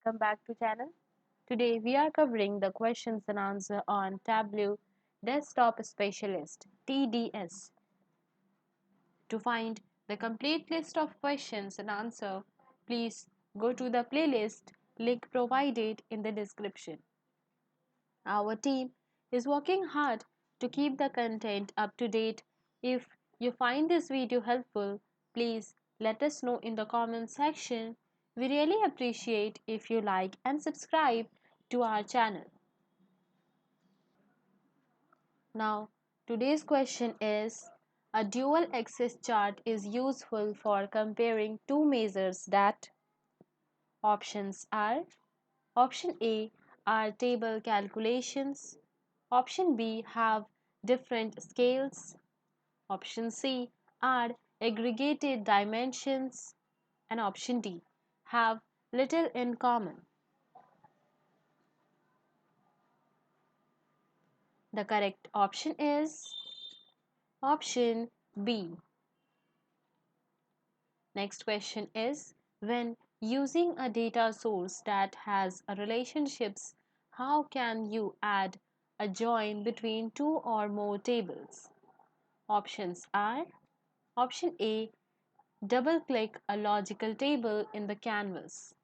welcome back to channel. Today we are covering the questions and answer on Tableau Desktop Specialist TDS. To find the complete list of questions and answer, please go to the playlist link provided in the description. Our team is working hard to keep the content up to date. If you find this video helpful, please let us know in the comment section. We really appreciate if you like and subscribe to our channel. Now, today's question is a dual axis chart is useful for comparing two measures that options are option A are table calculations, option B have different scales, option C are aggregated dimensions, and option D have little in common. The correct option is option B. Next question is when using a data source that has a relationships, how can you add a join between two or more tables? Options are option A double click a logical table in the canvas.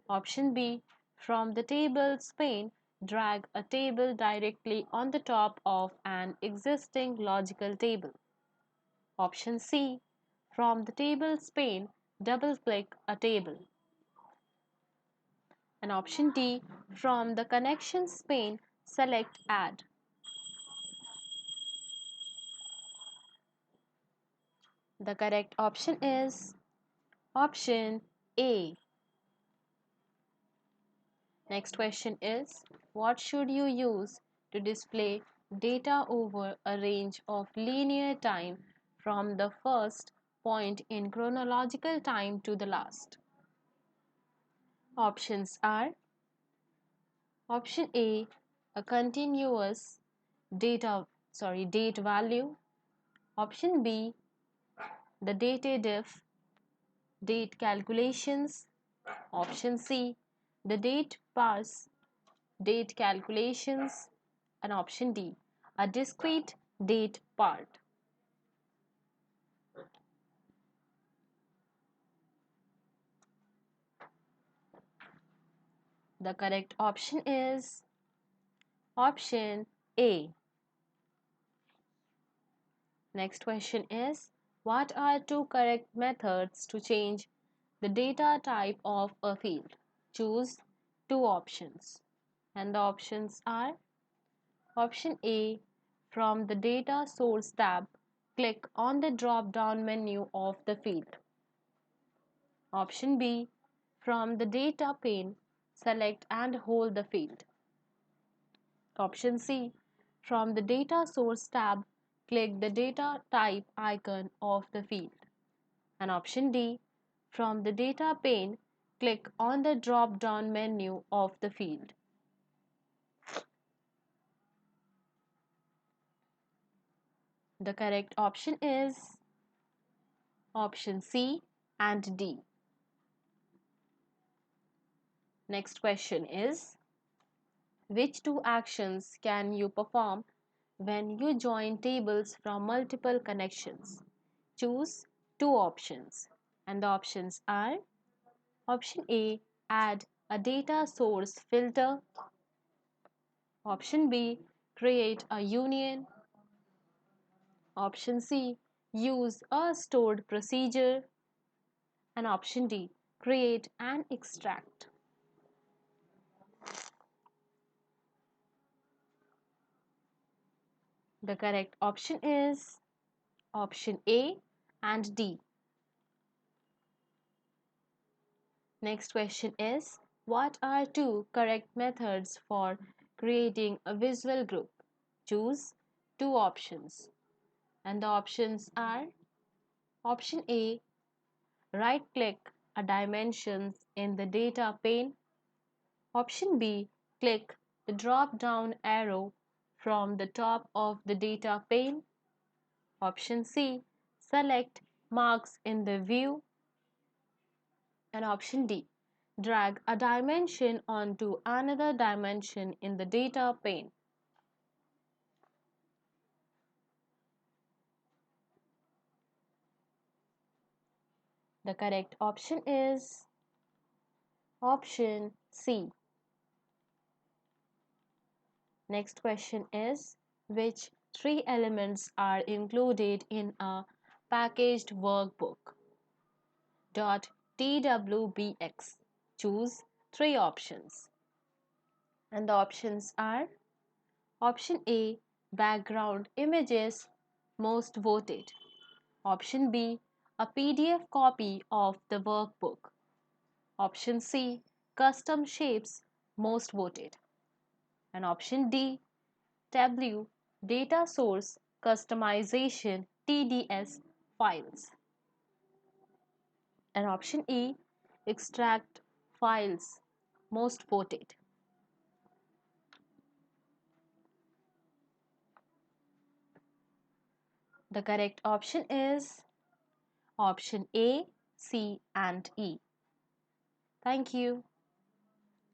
Option B from the tables pane drag a table directly on the top of an existing logical table. Option C from the tables pane double click a table. And option D from the connections pane select add. The correct option is option A. Next question is what should you use to display data over a range of linear time from the first point in chronological time to the last? Options are option A a continuous date value, option B the date date calculations, option C the date parse date calculations, and option D a discrete date part. The correct option is option A. Next question is what are two correct methods to change the data type of a field? Choose two options. And the options are option A from the data source tab, click on the drop down menu of the field. Option B from the data pane, select and hold the field. Option C from the data source tab, click the data type icon of the field. And option D from the data pane, click on the drop down menu of the field. The correct option is option C and D. Next question is which two actions can you perform when you join tables from multiple connections? Choose two options. And the options are option A add a data source filter, option B create a union, option C use a stored procedure, and option D create an extract. The correct option is option A and D. Next question is what are two correct methods for creating a visual group? Choose two options. And the options are option A right click a dimensions in the data pane, option B click the drop down arrow from the top of the data pane, option C select marks in the view, and option D Drag a dimension onto another dimension in the data pane. The correct option is option C. Next question is, which three elements are included in a packaged workbook? .twbx. Choose three options. And the options are option A, background images most voted. Option B, a PDF copy of the workbook. Option C, custom shapes most voted. And option D, Tableau data source customization TDS files. And option E, extract files most voted. The correct option is option A, C, and E. Thank you.